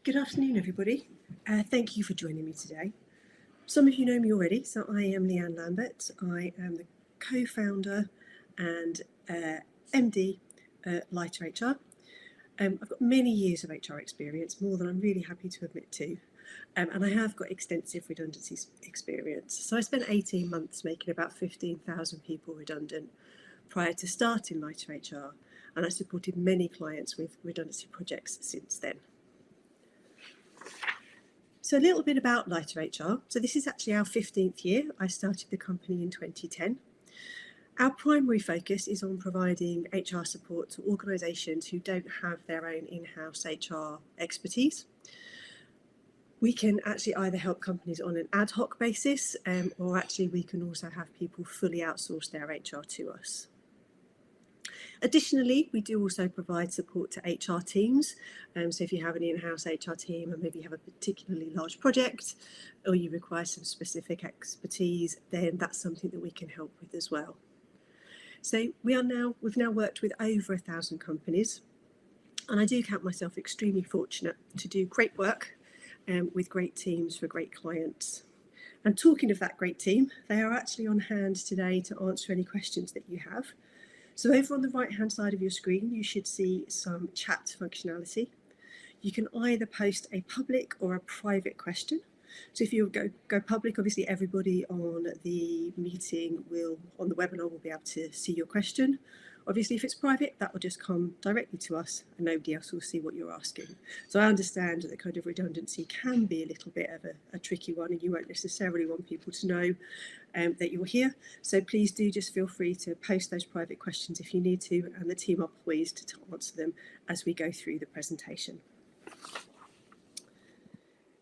Good afternoon, everybody. Thank you for joining me today. Some of you know me already, so I am Leanne Lambert. I am the co-founder and MD at Lighter HR. I've got many years of HR experience, more than I'm really happy to admit to, and I have got extensive redundancies experience. So I spent 18 months making about 15,000 people redundant prior to starting Lighter HR, and I supported many clients with redundancy projects since then. So a little bit about Lighter HR. So this is actually our 15th year. I started the company in 2010. Our primary focus is on providing HR support to organisations who don't have their own in-house HR expertise. We can actually either help companies on an ad hoc basis, or actually we can also have people fully outsource their HR to us. Additionally, we do also provide support to HR teams. So if you have an in-house HR team and maybe you have a particularly large project or you require some specific expertise, then that's something that we can help with as well. So we've now worked with over 1,000 companies, and I do count myself extremely fortunate to do great work with great teams for great clients. And talking of that great team, they are actually on hand today to answer any questions that you have. So over on the right-hand side of your screen, you should see some chat functionality. You can either post a public or a private question. So if you go public, obviously everybody on the meeting on the webinar will be able to see your question. Obviously, if it's private, that will just come directly to us and nobody else will see what you're asking. So I understand that the kind of redundancy can be a little bit of a tricky one, and you won't necessarily want people to know that you're here. So please do just feel free to post those private questions if you need to, and the team are poised to answer them as we go through the presentation.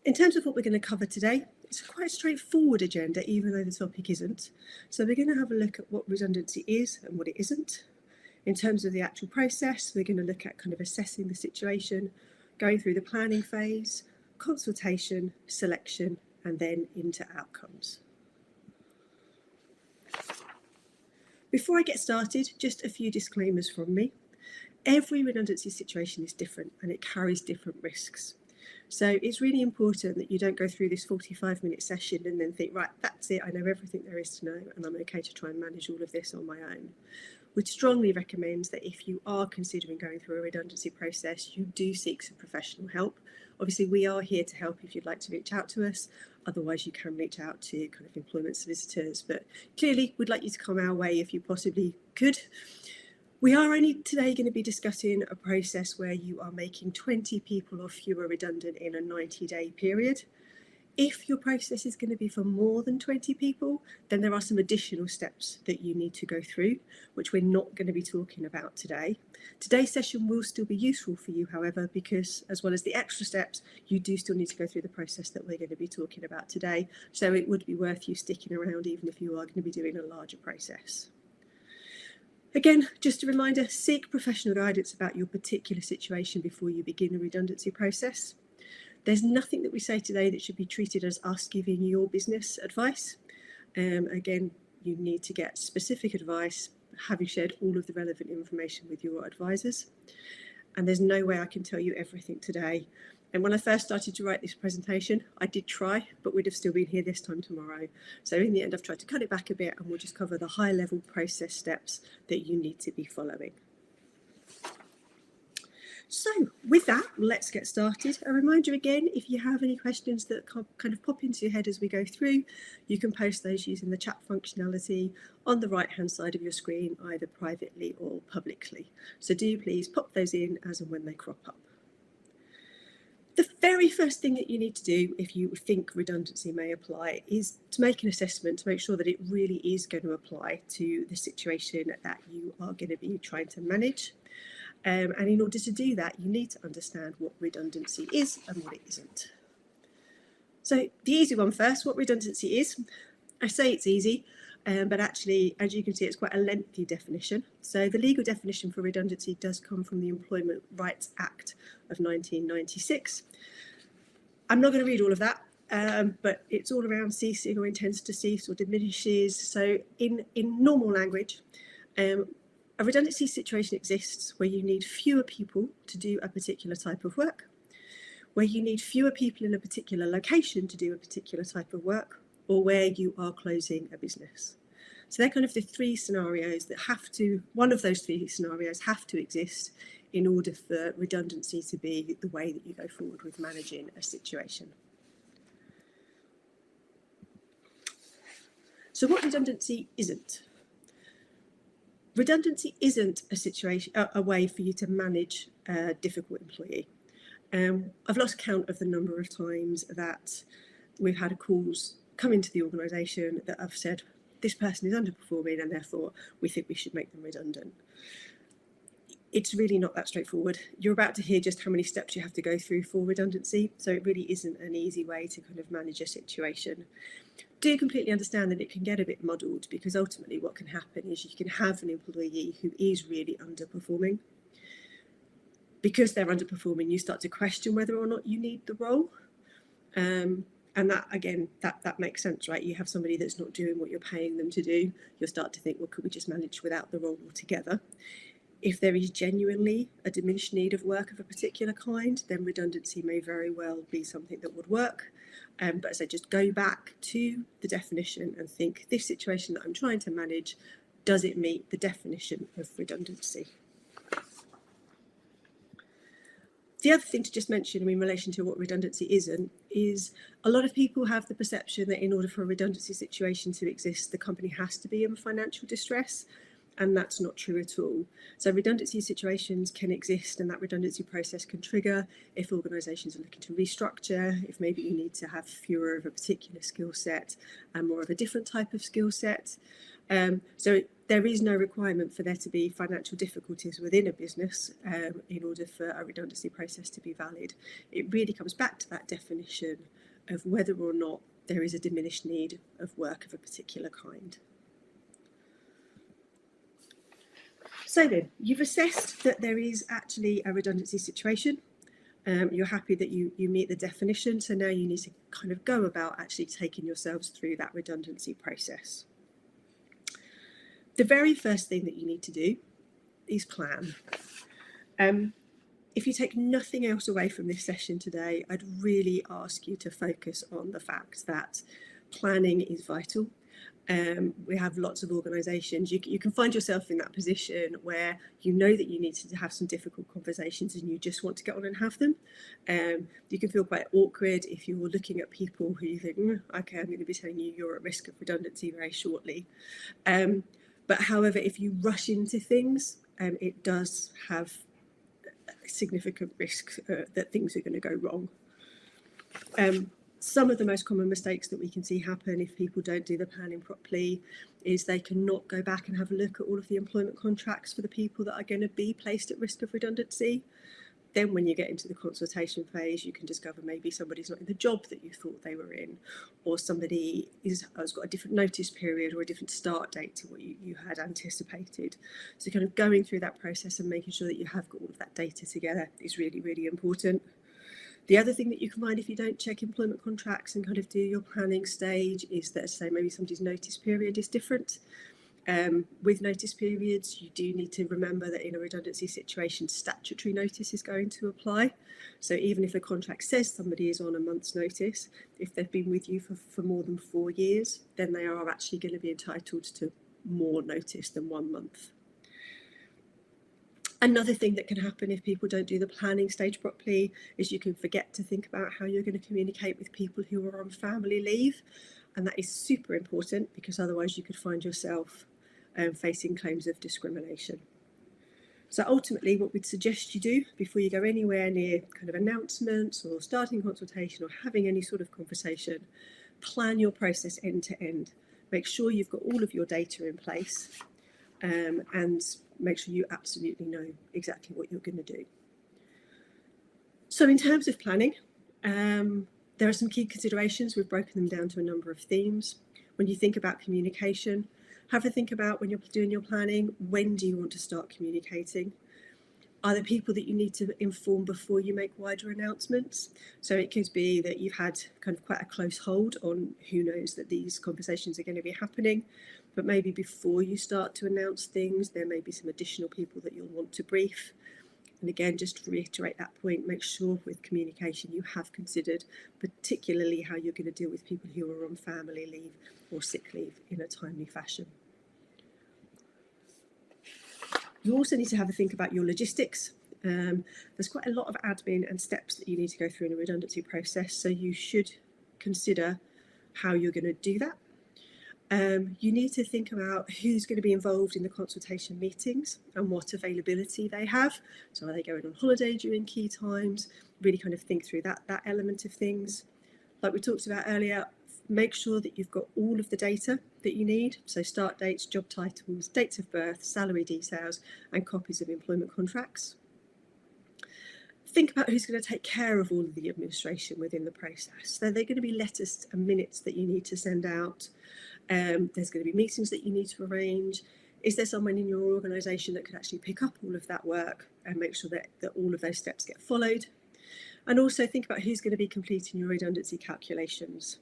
In terms of what we're going to cover today, it's quite a straightforward agenda, even though the topic isn't. So we're going to have a look at what redundancy is and what it isn't. In terms of the actual process, we're going to look at kind of assessing the situation, going through the planning phase, consultation, selection, and then into outcomes. Before I get started, just a few disclaimers from me. Every redundancy situation is different and it carries different risks. So it's really important that you don't go through this 45-minute session and then think, right, that's it, I know everything there is to know and I'm okay to try and manage all of this on my own. We'd strongly recommend that if you are considering going through a redundancy process, you do seek some professional help. Obviously, we are here to help if you'd like to reach out to us. Otherwise, you can reach out to kind of employment solicitors. But clearly, we'd like you to come our way if you possibly could. We are only today going to be discussing a process where you are making 20 people or fewer redundant in a 90-day period. If your process is going to be for more than 20 people, then there are some additional steps that you need to go through, which we're not going to be talking about today. Today's session will still be useful for you, however, because as well as the extra steps, you do still need to go through the process that we're going to be talking about today. So it would be worth you sticking around even if you are going to be doing a larger process. Again, just a reminder, seek professional guidance about your particular situation before you begin the redundancy process. There's nothing that we say today that should be treated as us giving your business advice. Again, you need to get specific advice, having shared all of the relevant information with your advisors. And there's no way I can tell you everything today. And when I first started to write this presentation, I did try, but we'd have still been here this time tomorrow. So in the end, I've tried to cut it back a bit and we'll just cover the high-level process steps that you need to be following. So with that, let's get started. A reminder again, if you have any questions that kind of pop into your head as we go through, you can post those using the chat functionality on the right-hand side of your screen, either privately or publicly. So do please pop those in as and when they crop up. The very first thing that you need to do if you think redundancy may apply is to make an assessment to make sure that it really is going to apply to the situation that you are going to be trying to manage. And in order to do that, you need to understand what redundancy is and what it isn't. So the easy one first, what redundancy is. I say it's easy, but actually, as you can see, it's quite a lengthy definition. So the legal definition for redundancy does come from the Employment Rights Act of 1996. I'm not going to read all of that, but it's all around ceasing or intends to cease or diminishes. So in normal language, a redundancy situation exists where you need fewer people to do a particular type of work, where you need fewer people in a particular location to do a particular type of work, or where you are closing a business. So they're kind of the three scenarios that one of those three scenarios have to exist in order for redundancy to be the way that you go forward with managing a situation. So what redundancy isn't? Redundancy isn't a way for you to manage a difficult employee. I've lost count of the number of times that we've had calls come into the organisation that have said, this person is underperforming and therefore we think we should make them redundant. It's really not that straightforward. You're about to hear just how many steps you have to go through for redundancy, so it really isn't an easy way to kind of manage a situation. Do completely understand that it can get a bit muddled, because ultimately what can happen is you can have an employee who is really underperforming. Because they're underperforming, you start to question whether or not you need the role. And that, again, that makes sense, right? You have somebody that's not doing what you're paying them to do. You'll start to think, well, could we just manage without the role altogether? If there is genuinely a diminished need of work of a particular kind, then redundancy may very well be something that would work. But as I just go back to the definition and think, this situation that I'm trying to manage, does it meet the definition of redundancy? The other thing to just mention in relation to what redundancy isn't is a lot of people have the perception that in order for a redundancy situation to exist, the company has to be in financial distress, and that's not true at all. So redundancy situations can exist, and that redundancy process can trigger if organisations are looking to restructure, if maybe you need to have fewer of a particular skill set and more of a different type of skill set. So there is no requirement for there to be financial difficulties within a business in order for a redundancy process to be valid. It really comes back to that definition of whether or not there is a diminished need of work of a particular kind. So then, you've assessed that there is actually a redundancy situation. You're happy that you meet the definition, so now you need to kind of go about actually taking yourselves through that redundancy process. The very first thing that you need to do is plan. If you take nothing else away from this session today, I'd really ask you to focus on the fact that planning is vital. We have lots of organisations. You can find yourself in that position where you know that you need to have some difficult conversations and you just want to get on and have them. You can feel quite awkward if you're looking at people who you think, okay, I'm going to be telling you you're at risk of redundancy very shortly. But however, if you rush into things, it does have significant risk that things are going to go wrong. Some of the most common mistakes that we can see happen if people don't do the planning properly is they cannot go back and have a look at all of the employment contracts for the people that are going to be placed at risk of redundancy. Then when you get into the consultation phase, you can discover maybe somebody's not in the job that you thought they were in, or somebody has got a different notice period or a different start date to what you had anticipated. So kind of going through that process and making sure that you have got all of that data together is really, really important. The other thing that you can find if you don't check employment contracts and kind of do your planning stage is that, say, maybe somebody's notice period is different. With notice periods, you do need to remember that in a redundancy situation, statutory notice is going to apply. So even if a contract says somebody is on a month's notice, if they've been with you for more than 4 years, then they are actually going to be entitled to more notice than 1 month. Another thing that can happen if people don't do the planning stage properly is you can forget to think about how you're going to communicate with people who are on family leave. And that is super important, because otherwise you could find yourself facing claims of discrimination. So ultimately, what we'd suggest you do before you go anywhere near kind of announcements or starting consultation or having any sort of conversation, plan your process end to end. Make sure you've got all of your data in place, and make sure you absolutely know exactly what you're going to do. So in terms of planning, there are some key considerations. We've broken them down to a number of themes. When you think about communication, have a think about when you're doing your planning, when do you want to start communicating? Are there people that you need to inform before you make wider announcements? So it could be that you've had kind of quite a close hold on who knows that these conversations are going to be happening, but maybe before you start to announce things, there may be some additional people that you'll want to brief. And again, just to reiterate that point, make sure with communication you have considered particularly how you're going to deal with people who are on family leave or sick leave in a timely fashion. You also need to have a think about your logistics. There's quite a lot of admin and steps that you need to go through in a redundancy process, so you should consider how you're going to do that. You need to think about who's going to be involved in the consultation meetings and what availability they have. So are they going on holiday during key times? Really kind of think through that element of things. Like we talked about earlier, make sure that you've got all of the data that you need. So start dates, job titles, dates of birth, salary details, and copies of employment contracts. Think about who's going to take care of all of the administration within the process. So they're going to be letters and minutes that you need to send out. There's going to be meetings that you need to arrange. Is there someone in your organisation that could actually pick up all of that work and make sure that all of those steps get followed? And also think about who's going to be completing your redundancy calculations.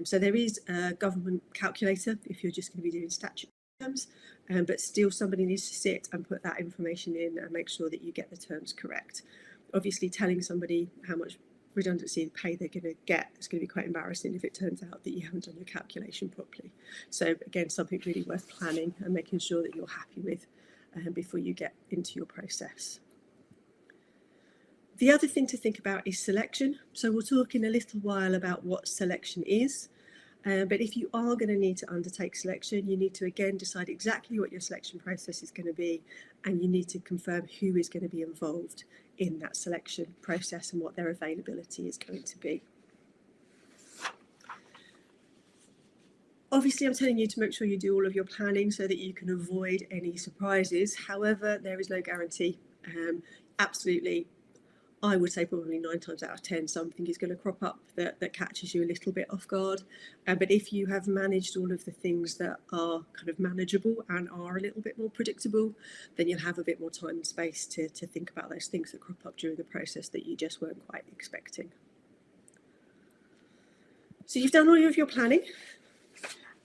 So there is a government calculator if you're just going to be doing statutory terms, but still somebody needs to sit and put that information in and make sure that you get the terms correct. Obviously, telling somebody how much redundancy pay they're going to get is going to be quite embarrassing if it turns out that you haven't done your calculation properly. So again, something really worth planning and making sure that you're happy with before you get into your process. The other thing to think about is selection. So we'll talk in a little while about what selection is. But if you are going to need to undertake selection, you need to again decide exactly what your selection process is going to be, and you need to confirm who is going to be involved in that selection process and what their availability is going to be. Obviously, I'm telling you to make sure you do all of your planning so that you can avoid any surprises. However, there is no guarantee. Absolutely, I would say probably 9 times out of 10 something is going to crop up that catches you a little bit off guard. But if you have managed all of the things that are kind of manageable and are a little bit more predictable, then you'll have a bit more time and space to think about those things that crop up during the process that you just weren't quite expecting. So you've done all of your planning.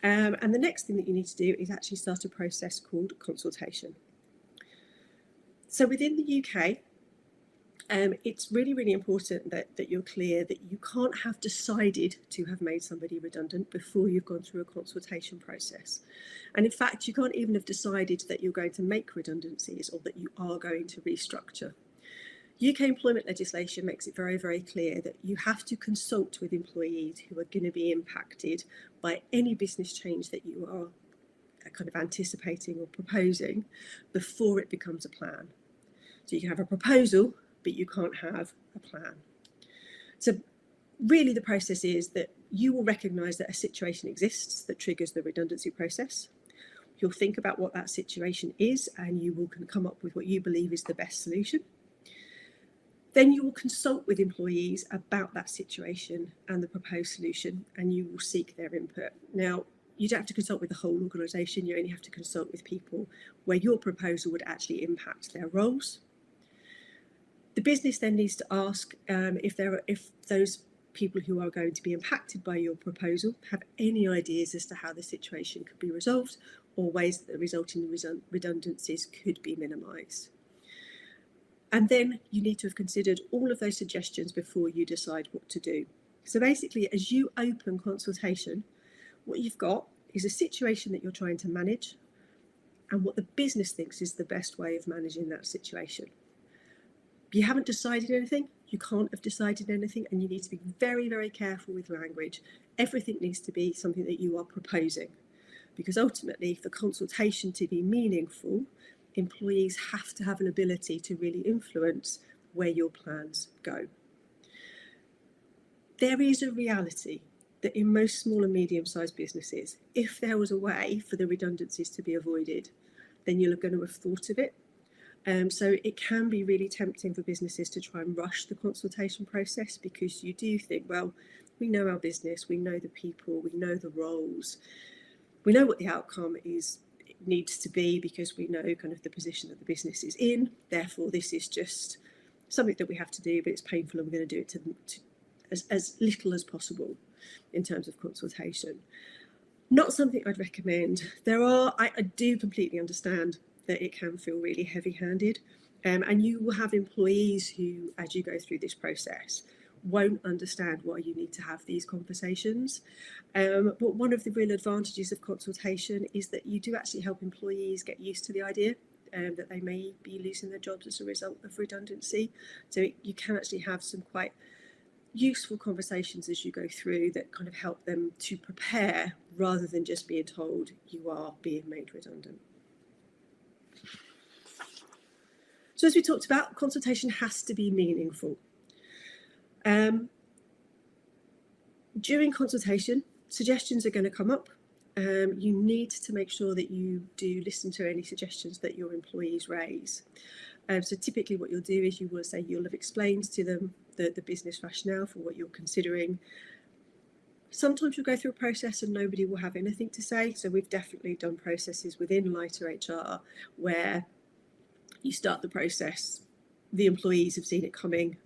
And the next thing that you need to do is actually start a process called consultation. So within the UK, it's really, really important that you're clear that you can't have decided to have made somebody redundant before you've gone through a consultation process. And in fact, you can't even have decided that you're going to make redundancies or that you are going to restructure. UK employment legislation makes it very, very clear that you have to consult with employees who are going to be impacted by any business change that you are kind of anticipating or proposing before it becomes a plan. So you can have a proposal, but you can't have a plan. So really the process is that you will recognise that a situation exists that triggers the redundancy process. You'll think about what that situation is and you will come up with what you believe is the best solution. Then you will consult with employees about that situation and the proposed solution, and you will seek their input. Now, you don't have to consult with the whole organisation, you only have to consult with people where your proposal would actually impact their roles. The business then needs to ask if those people who are going to be impacted by your proposal have any ideas as to how the situation could be resolved or ways that the resulting redundancies could be minimised. And then you need to have considered all of those suggestions before you decide what to do. So basically, as you open consultation, what you've got is a situation that you're trying to manage and what the business thinks is the best way of managing that situation. You haven't decided anything, you can't have decided anything, and you need to be very, very careful with language. Everything needs to be something that you are proposing, because ultimately, for consultation to be meaningful, employees have to have an ability to really influence where your plans go. There is a reality that in most small and medium-sized businesses, if there was a way for the redundancies to be avoided, then you're going to have thought of it. So it can be really tempting for businesses to try and rush the consultation process because you do think, well, we know our business, we know the people, we know the roles, we know what the outcome needs to be because we know kind of the position that the business is in. Therefore, this is just something that we have to do, but it's painful and we're going to do it to as little as possible in terms of consultation. Not something I'd recommend. I do completely understand that it can feel really heavy-handed, And you will have employees who, as you go through this process, won't understand why you need to have these conversations. But one of the real advantages of consultation is that you do actually help employees get used to the idea that they may be losing their jobs as a result of redundancy. So you can actually have some quite useful conversations as you go through that kind of help them to prepare rather than just being told you are being made redundant. So as we talked about, consultation has to be meaningful. During consultation, suggestions are going to come up. You need to make sure that you do listen to any suggestions that your employees raise. So typically what you'll do is you will say you'll have explained to them the business rationale for what you're considering. Sometimes you'll go through a process and nobody will have anything to say. So we've definitely done processes within lighter HR where you start the process, the employees have seen it coming,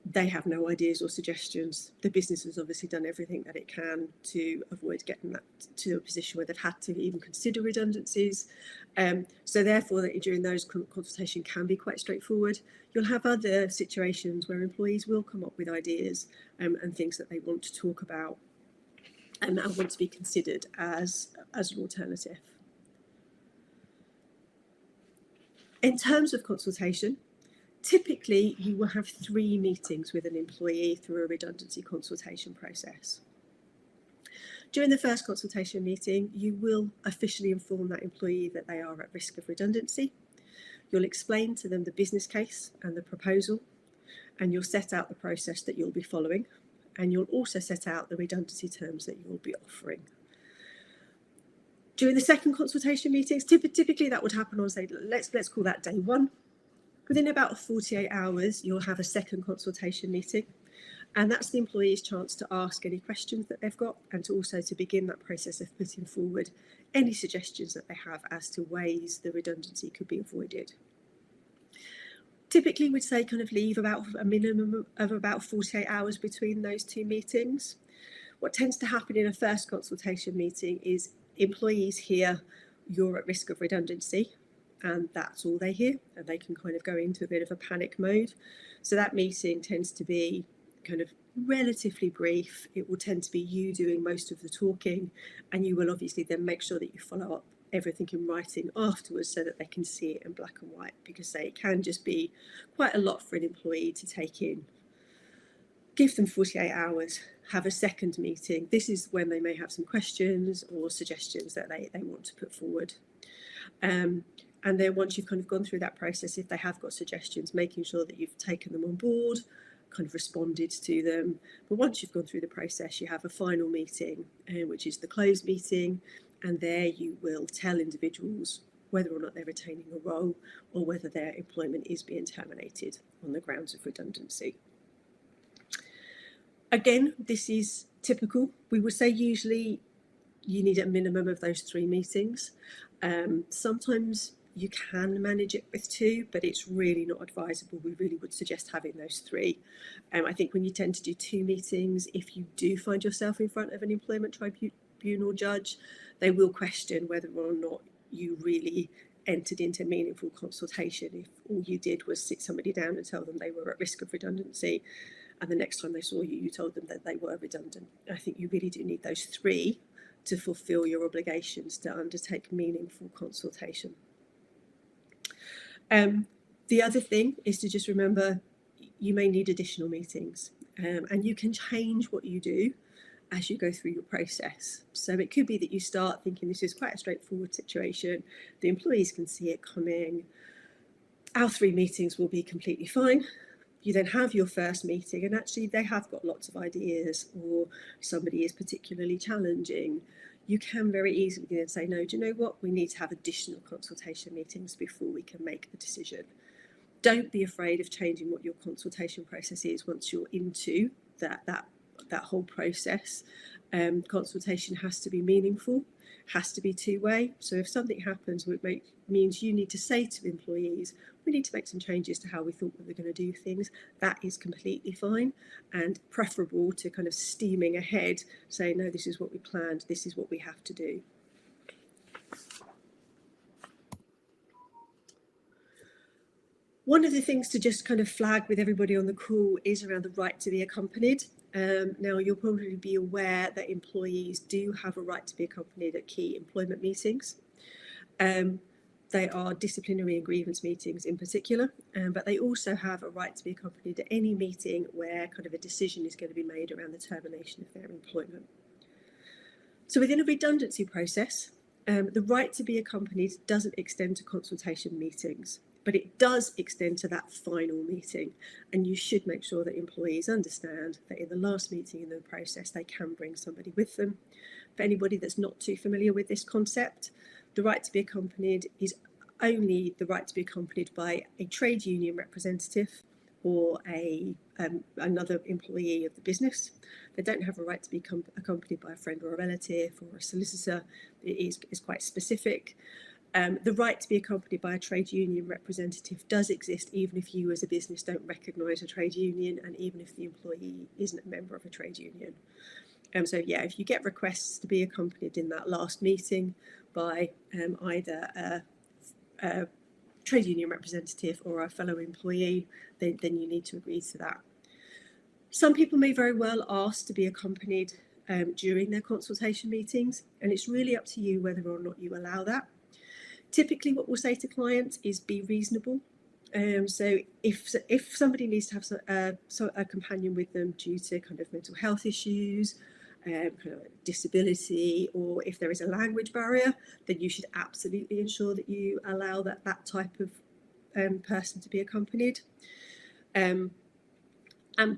they have no ideas or suggestions. The business has obviously done everything that it can to avoid getting that to a position where they've had to even consider redundancies. So therefore, during those consultation can be quite straightforward. You'll have other situations where employees will come up with ideas and things that they want to talk about and want to be considered as an alternative. In terms of consultation, typically you will have 3 meetings with an employee through a redundancy consultation process. During the first consultation meeting, you will officially inform that employee that they are at risk of redundancy. You'll explain to them the business case and the proposal, and you'll set out the process that you'll be following, and you'll also set out the redundancy terms that you'll be offering. During the second consultation meetings, typically that would happen on, say, let's call that day 1. Within about 48 hours, you'll have a second consultation meeting, and that's the employee's chance to ask any questions that they've got and to also to begin that process of putting forward any suggestions that they have as to ways the redundancy could be avoided. Typically, we'd say kind of leave about a minimum of about 48 hours between those 2 meetings. What tends to happen in a first consultation meeting is employees hear you're at risk of redundancy, and that's all they hear, and they can kind of go into a bit of a panic mode. So that meeting tends to be kind of relatively brief. It will tend to be you doing most of the talking, and you will obviously then make sure that you follow up everything in writing afterwards so that they can see it in black and white, because it can just be quite a lot for an employee to take in. Give them 48 hours, have a second meeting. This is when they may have some questions or suggestions that they want to put forward. And then once you've kind of gone through that process, if they have got suggestions, making sure that you've taken them on board, kind of responded to them. But once you've gone through the process, you have a final meeting, which is the closed meeting, and there you will tell individuals whether or not they're retaining a role or whether their employment is being terminated on the grounds of redundancy. Again, this is typical. We would say usually you need a minimum of those 3 meetings. Sometimes you can manage it with 2, but it's really not advisable. We really would suggest having those 3. I think when you tend to do 2 meetings, if you do find yourself in front of an employment tribunal judge, they will question whether or not you really entered into meaningful consultation if all you did was sit somebody down and tell them they were at risk of redundancy, and the next time they saw you, you told them that they were redundant. I think you really do need those 3 to fulfil your obligations to undertake meaningful consultation. The other thing is to just remember you may need additional meetings, and you can change what you do as you go through your process. So it could be that you start thinking this is quite a straightforward situation, the employees can see it coming, our 3 meetings will be completely fine. You then have your first meeting and actually they have got lots of ideas, or somebody is particularly challenging. You can very easily then say, no, do you know what? We need to have additional consultation meetings before we can make the decision. Don't be afraid of changing what your consultation process is once you're into that whole process. Consultation has to be meaningful, has to be 2-way. So if something happens which means you need to say to employees, we need to make some changes to how we thought we were going to do things, that is completely fine and preferable to kind of steaming ahead, saying, no, this is what we planned, this is what we have to do. One of the things to just kind of flag with everybody on the call is around the right to be accompanied. Now, you'll probably be aware that employees do have a right to be accompanied at key employment meetings. They are disciplinary and grievance meetings in particular, but they also have a right to be accompanied at any meeting where kind of a decision is going to be made around the termination of their employment. So within a redundancy process, the right to be accompanied doesn't extend to consultation meetings, but it does extend to that final meeting. And you should make sure that employees understand that in the last meeting in the process, they can bring somebody with them. For anybody that's not too familiar with this concept, the right to be accompanied is only the right to be accompanied by a trade union representative or another employee of the business. They don't have a right to be accompanied by a friend or a relative or a solicitor. It is quite specific. The right to be accompanied by a trade union representative does exist even if you as a business don't recognise a trade union and even if the employee isn't a member of a trade union. So yeah, if you get requests to be accompanied in that last meeting by either a trade union representative or a fellow employee, then you need to agree to that. Some people may very well ask to be accompanied during their consultation meetings, and it's really up to you whether or not you allow that. Typically what we'll say to clients is be reasonable. So if somebody needs to have a companion with them due to kind of mental health issues, kind of disability, or if there is a language barrier, then you should absolutely ensure that you allow that type of person to be accompanied. And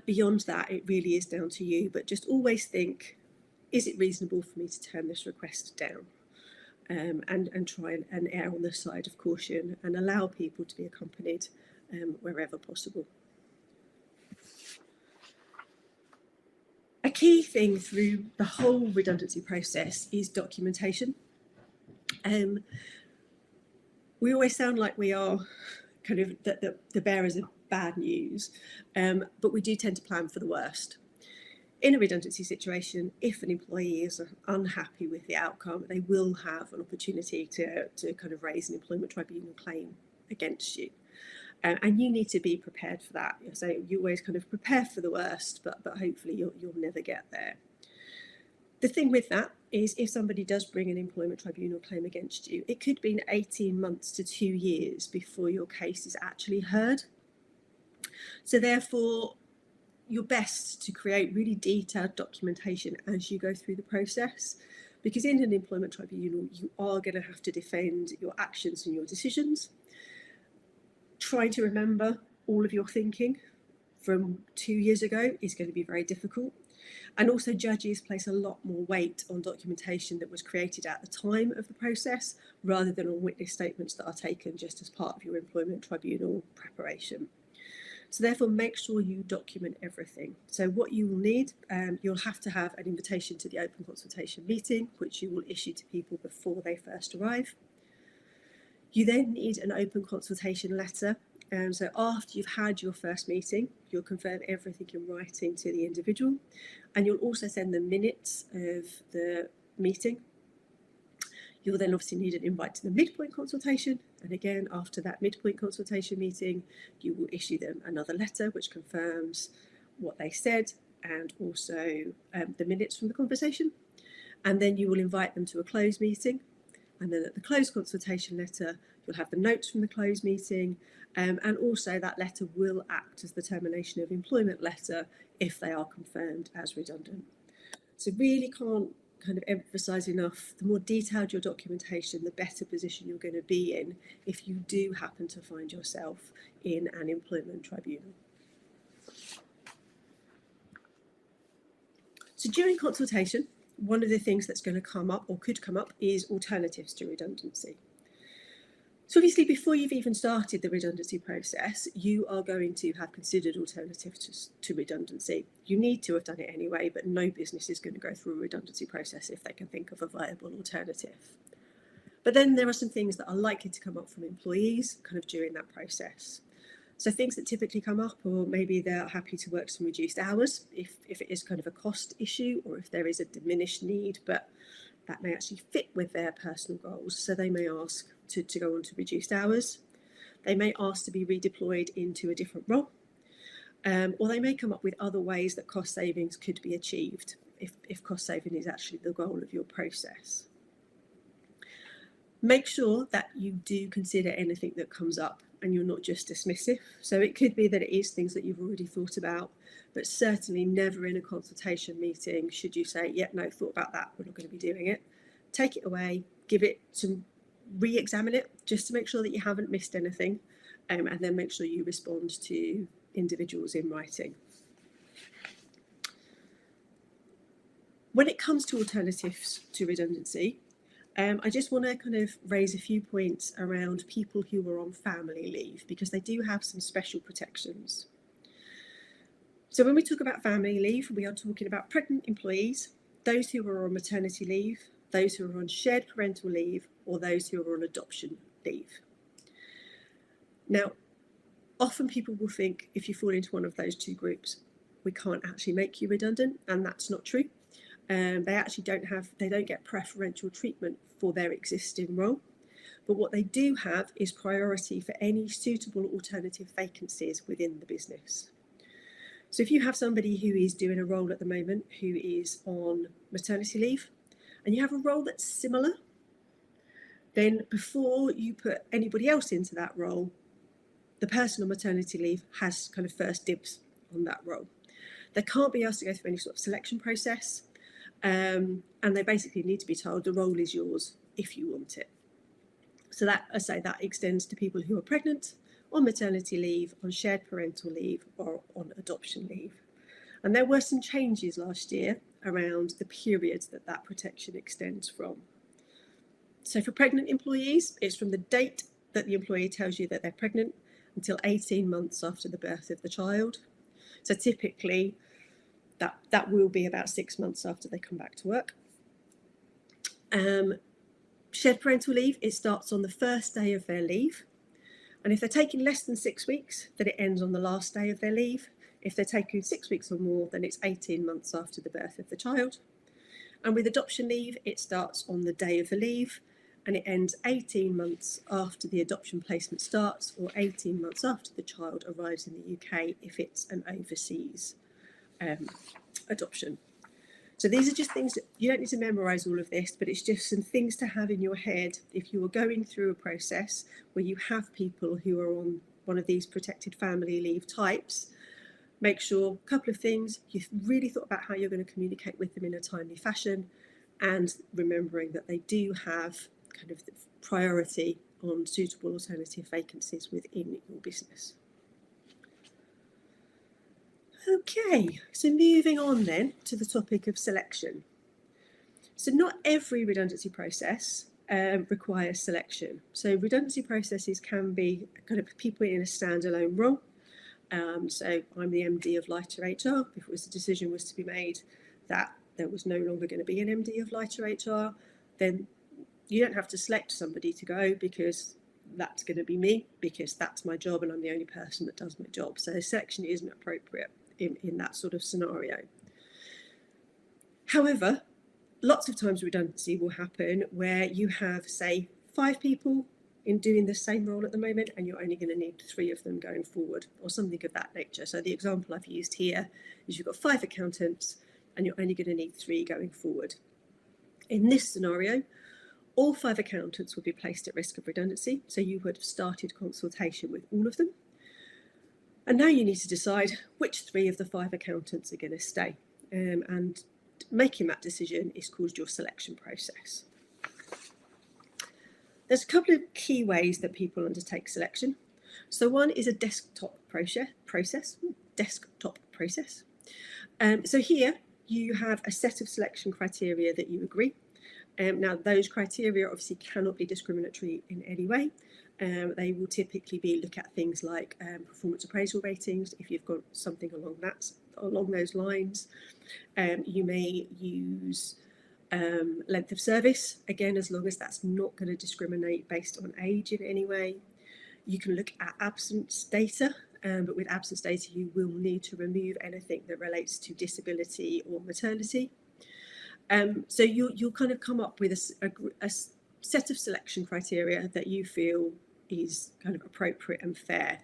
beyond that, it really is down to you, but just always think, is it reasonable for me to turn this request down? And try and err on the side of caution and allow people to be accompanied wherever possible. A key thing through the whole redundancy process is documentation. We always sound like we are kind of the bearers of bad news, but we do tend to plan for the worst. In a redundancy situation, if an employee is unhappy with the outcome, they will have an opportunity to kind of raise an employment tribunal claim against you. And you need to be prepared for that. So you always kind of prepare for the worst, but hopefully you'll never get there. The thing with that is if somebody does bring an employment tribunal claim against you, it could be 18 months to 2 years before your case is actually heard. So therefore, you're best to create really detailed documentation as you go through the process, because in an employment tribunal, you are going to have to defend your actions and your decisions. Trying to remember all of your thinking from 2 years ago is going to be very difficult. And also judges place a lot more weight on documentation that was created at the time of the process rather than on witness statements that are taken just as part of your employment tribunal preparation. So therefore, make sure you document everything. So what you will need, you'll have to have an invitation to the open consultation meeting, which you will issue to people before they first arrive. You then need an open consultation letter. So after you've had your first meeting, you'll confirm everything in writing to the individual, and you'll also send the minutes of the meeting. You'll then obviously need an invite to the midpoint consultation, and again, after that midpoint consultation meeting, you will issue them another letter which confirms what they said and also the minutes from the conversation. And then you will invite them to a closed meeting, and then at the closed consultation letter, you'll have the notes from the closed meeting, and also that letter will act as the termination of employment letter if they are confirmed as redundant. So really can't kind of emphasise enough, the more detailed your documentation, the better position you're going to be in if you do happen to find yourself in an employment tribunal. So during consultation, one of the things that's going to come up or could come up is alternatives to redundancy. So obviously before you've even started the redundancy process, you are going to have considered alternatives to redundancy. You need to have done it anyway, but no business is going to go through a redundancy process if they can think of a viable alternative. But then there are some things that are likely to come up from employees kind of during that process. So things that typically come up, or maybe they're happy to work some reduced hours if it is kind of a cost issue, or if there is a diminished need, but that may actually fit with their personal goals. So they may ask to go on to reduced hours. They may ask to be redeployed into a different role, or they may come up with other ways that cost savings could be achieved if cost saving is actually the goal of your process. Make sure that you do consider anything that comes up and you're not just dismissive. So it could be that it is things that you've already thought about, but certainly never in a consultation meeting should you say, yeah, no, thought about that, we're not going to be doing it. Take it away, give it some, re-examine it just to make sure that you haven't missed anything, and then make sure you respond to individuals in writing. When it comes to alternatives to redundancy, I just want to kind of raise a few points around people who are on family leave, because they do have some special protections. So when we talk about family leave, we are talking about pregnant employees, those who are on maternity leave, those who are on shared parental leave, or those who are on adoption leave. Now, often people will think if you fall into one of those two groups, we can't actually make you redundant, and that's not true. They actually don't get preferential treatment for their existing role, but what they do have is priority for any suitable alternative vacancies within the business. So if you have somebody who is doing a role at the moment who is on maternity leave, and you have a role that's similar, then before you put anybody else into that role, the person on maternity leave has kind of first dibs on that role. They can't be asked to go through any sort of selection process. And they basically need to be told the role is yours if you want it. So that, I say, that extends to people who are pregnant, on maternity leave, on shared parental leave, or on adoption leave. And there were some changes last year around the periods that that protection extends from. So for pregnant employees, it's from the date that the employee tells you that they're pregnant until 18 months after the birth of the child. So typically, that will be about 6 months after they come back to work. Shared parental leave, it starts on the first day of their leave. And if they're taking less than 6 weeks, then it ends on the last day of their leave. If they're taking 6 weeks or more, then it's 18 months after the birth of the child. And with adoption leave, it starts on the day of the leave, and it ends 18 months after the adoption placement starts, or 18 months after the child arrives in the UK if it's an overseas adoption. So these are just things that you don't need to memorise all of this, but it's just some things to have in your head if you are going through a process where you have people who are on one of these protected family leave types. Make sure, a couple of things, you've really thought about how you're going to communicate with them in a timely fashion, and remembering that they do have kind of the priority on suitable alternative vacancies within your business. Okay, so moving on then to the topic of selection. So not every redundancy process requires selection. So redundancy processes can be kind of people in a standalone role. So I'm the MD of Lighter HR. If the decision was to be made that there was no longer going to be an MD of Lighter HR, then you don't have to select somebody to go, because that's going to be me, because that's my job and I'm the only person that does my job. So selection isn't appropriate in that sort of scenario. However, lots of times redundancy will happen where you have, say, 5 people in doing the same role at the moment, and you're only going to need 3 of them going forward, or something of that nature. So the example I've used here is you've got 5 accountants and you're only going to need 3 going forward. In this scenario, all 5 accountants would be placed at risk of redundancy, so you would have started consultation with all of them. And now you need to decide which 3 of the 5 accountants are going to stay. And making that decision is called your selection process. There's a couple of key ways that people undertake selection. So one is a desktop process. So here you have a set of selection criteria that you agree. Now those criteria obviously cannot be discriminatory in any way. They will typically look at things like performance appraisal ratings, if you've got something along those lines. You may use length of service, again, as long as that's not going to discriminate based on age in any way. You can look at absence data, but with absence data you will need to remove anything that relates to disability or maternity. So you'll kind of come up with a set of selection criteria that you feel is kind of appropriate and fair.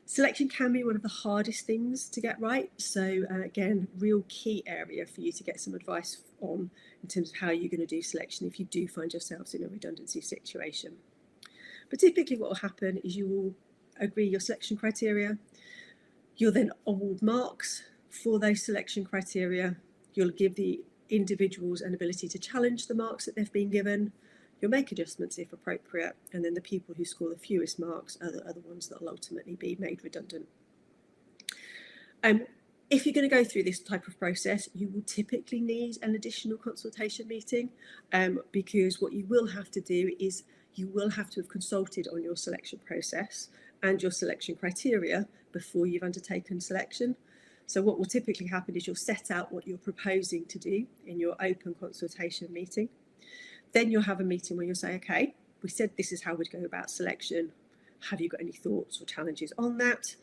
Selection can be one of the hardest things to get right. So again, real key area for you to get some advice on in terms of how you're going to do selection if you do find yourselves in a redundancy situation. But typically what will happen is you will agree your selection criteria. You'll then award marks for those selection criteria. You'll give the individuals an ability to challenge the marks that they've been given. You'll make adjustments if appropriate, and then the people who score the fewest marks are the ones that will ultimately be made redundant. If you're going to go through this type of process, you will typically need an additional consultation meeting, because what you will have to do is you will have to have consulted on your selection process and your selection criteria before you've undertaken selection. So what will typically happen is you'll set out what you're proposing to do in your open consultation meeting. Then you'll have a meeting where you'll say, okay, we said this is how we'd go about selection. Have you got any thoughts or challenges on that?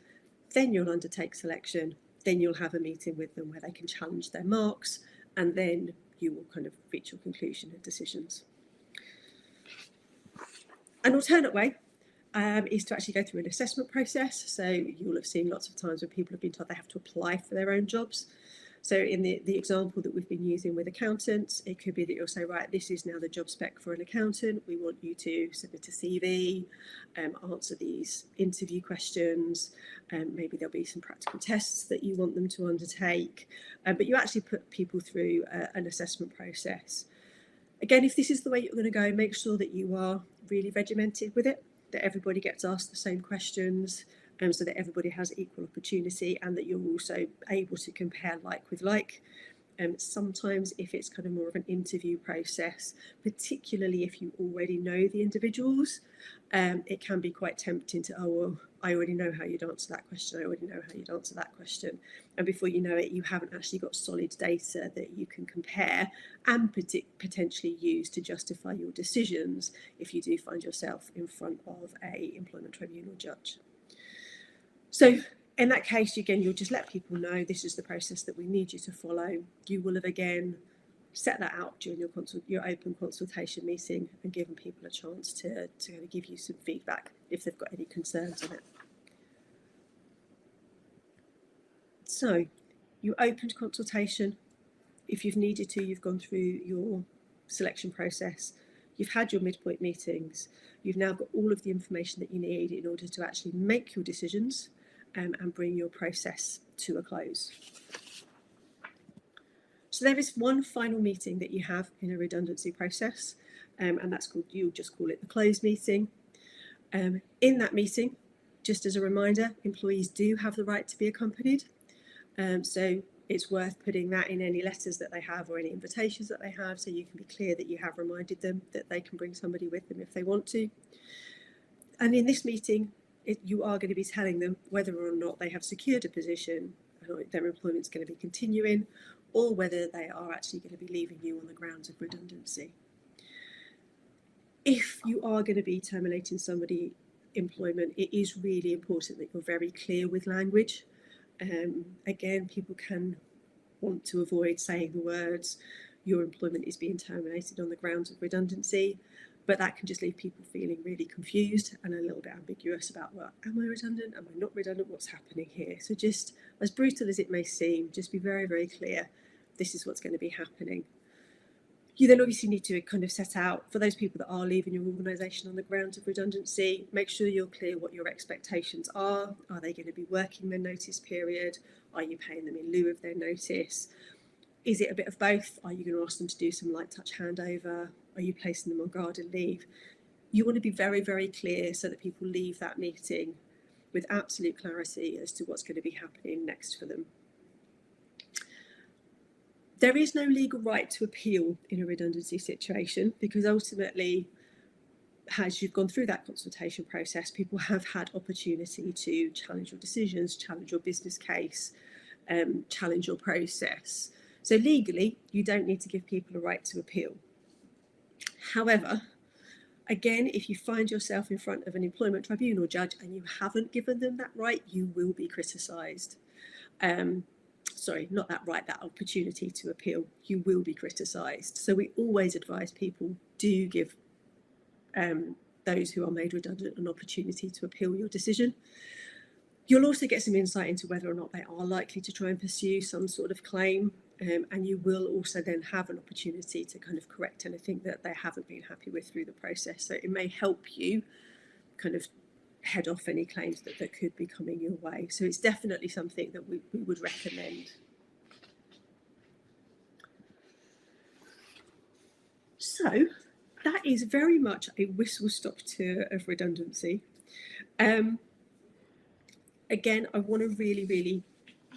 Then you'll undertake selection. Then you'll have a meeting with them where they can challenge their marks, and then you will kind of reach your conclusion and decisions. An alternate way is to actually go through an assessment process. So you'll have seen lots of times when people have been told they have to apply for their own jobs. So in the example that we've been using with accountants, it could be that you'll say, right, this is now the job spec for an accountant. We want you to submit a CV, answer these interview questions. Maybe there'll be some practical tests that you want them to undertake. But you actually put people through an assessment process. Again, if this is the way you're going to go, make sure that you are really regimented with it, that everybody gets asked the same questions, so that everybody has equal opportunity, and that you're also able to compare like with like. Sometimes if it's kind of more of an interview process, particularly if you already know the individuals, it can be quite tempting to, oh, well, I already know how you'd answer that question, I already know how you'd answer that question. And before you know it, you haven't actually got solid data that you can compare and potentially use to justify your decisions if you do find yourself in front of a employment tribunal judge. So in that case, again, you'll just let people know this is the process that we need you to follow. You will have, again, set that out during your open consultation meeting and given people a chance to kind of give you some feedback if they've got any concerns on it. So you opened consultation. If you've needed to, you've gone through your selection process. You've had your midpoint meetings. You've now got all of the information that you need in order to actually make your decisions and bring your process to a close. So there is one final meeting that you have in a redundancy process, and that's called, you'll just call it the close meeting. In that meeting, just as a reminder, employees do have the right to be accompanied. So it's worth putting that in any letters that they have or any invitations that they have, so you can be clear that you have reminded them that they can bring somebody with them if they want to. And in this meeting, you are going to be telling them whether or not they have secured a position, their employment's going to be continuing, or whether they are actually going to be leaving you on the grounds of redundancy. If you are going to be terminating somebody's employment, it is really important that you're very clear with language. Again, people can want to avoid saying the words, your employment is being terminated on the grounds of redundancy, but that can just leave people feeling really confused and a little bit ambiguous about, well, am I redundant? Am I not redundant? What's happening here? So just, as brutal as it may seem, just be very, very clear. This is what's going to be happening. You then obviously need to kind of set out, for those people that are leaving your organisation on the grounds of redundancy, make sure you're clear what your expectations are. Are they going to be working their notice period? Are you paying them in lieu of their notice? Is it a bit of both? Are you going to ask them to do some light touch handover? Are you placing them on garden leave? You want to be very, very clear so that people leave that meeting with absolute clarity as to what's going to be happening next for them. There is no legal right to appeal in a redundancy situation, because ultimately, as you've gone through that consultation process, people have had opportunity to challenge your decisions, challenge your business case, challenge your process. So legally, you don't need to give people a right to appeal. However, again, if you find yourself in front of an employment tribunal judge and you haven't given them that right, you will be criticised. Sorry, not that right, that opportunity to appeal, you will be criticised. So we always advise people do give those who are made redundant an opportunity to appeal your decision. You'll also get some insight into whether or not they are likely to try and pursue some sort of claim, and you will also then have an opportunity to kind of correct anything that they haven't been happy with through the process. So it may help you kind of head off any claims that could be coming your way. So it's definitely something that we would recommend. So that is very much a whistle-stop tour of redundancy. Again, I want to really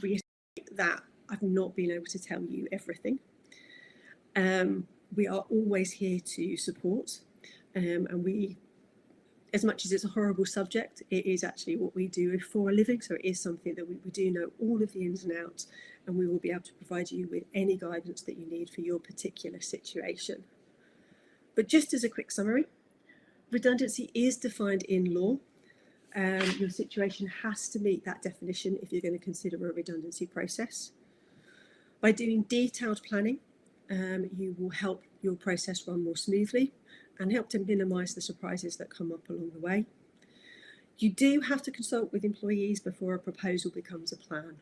reiterate that I've not been able to tell you everything. We are always here to support, and we, as much as it's a horrible subject, it is actually what we do for a living. So it is something that we do know all of the ins and outs, and we will be able to provide you with any guidance that you need for your particular situation. But just as a quick summary, redundancy is defined in law. Your situation has to meet that definition if you're going to consider a redundancy process. By doing detailed planning, you will help your process run more smoothly and help to minimise the surprises that come up along the way. You do have to consult with employees before a proposal becomes a plan.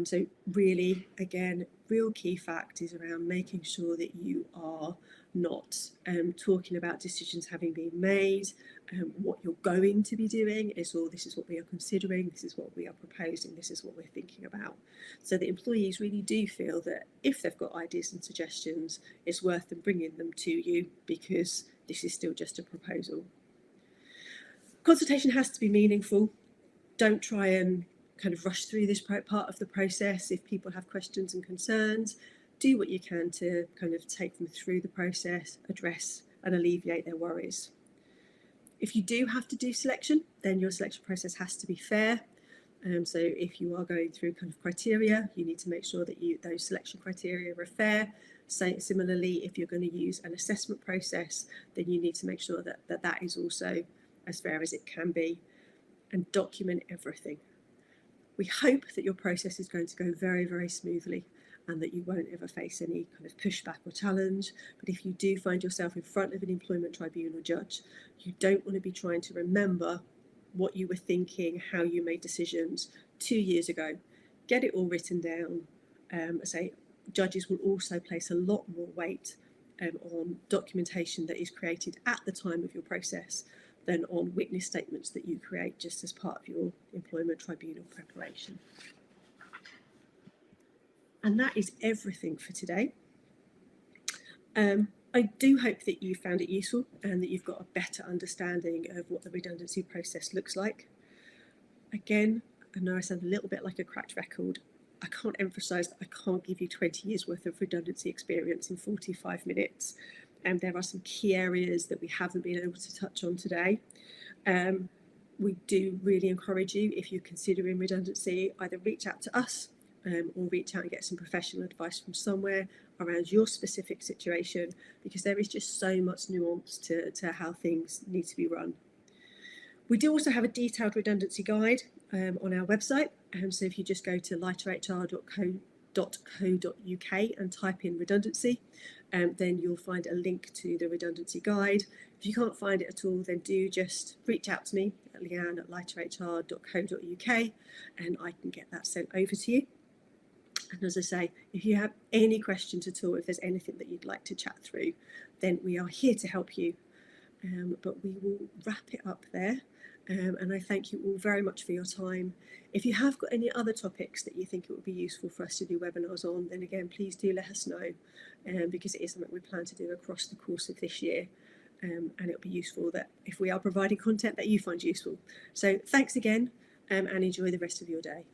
So really, again, real key fact is around making sure that you are not talking about decisions having been made, what you're going to be doing is, or this is what we are considering, this is what we are proposing, this is what we're thinking about. So the employees really do feel that if they've got ideas and suggestions, it's worth them bringing them to you, because this is still just a proposal. Consultation has to be meaningful. Don't try and kind of rush through this part of the process. If people have questions and concerns, do what you can to kind of take them through the process, address and alleviate their worries. If you do have to do selection, then your selection process has to be fair. So if you are going through kind of criteria, you need to make sure that those selection criteria are fair. So similarly, if you're going to use an assessment process, then you need to make sure that is also as fair as it can be, and document everything. We hope that your process is going to go very smoothly and that you won't ever face any kind of pushback or challenge. But if you do find yourself in front of an employment tribunal judge, you don't want to be trying to remember what you were thinking, how you made decisions 2 years ago. Get it all written down. Judges will also place a lot more weight on documentation that is created at the time of your process than on witness statements that you create just as part of your employment tribunal preparation. And that is everything for today. I do hope that you found it useful and that you've got a better understanding of what the redundancy process looks like. Again, I know I sound a little bit like a cracked record. I can't emphasise that I can't give you 20 years worth of redundancy experience in 45 minutes. And there are some key areas that we haven't been able to touch on today. We do really encourage you, if you're considering redundancy, either reach out to us or reach out and get some professional advice from somewhere around your specific situation, because there is just so much nuance to how things need to be run. We do also have a detailed redundancy guide on our website. So if you just go to lighterhr.co.uk and type in redundancy, then you'll find a link to the redundancy guide. If you can't find it at all, then do just reach out to me at leanne@lighterhr.co.uk and I can get that sent over to you. And as I say, if you have any questions at all, if there's anything that you'd like to chat through, then we are here to help you. But we will wrap it up there. And I thank you all very much for your time. If you have got any other topics that you think it would be useful for us to do webinars on, then again, please do let us know, because it is something we plan to do across the course of this year. And it'll be useful that if we are providing content that you find useful. So thanks again, and enjoy the rest of your day.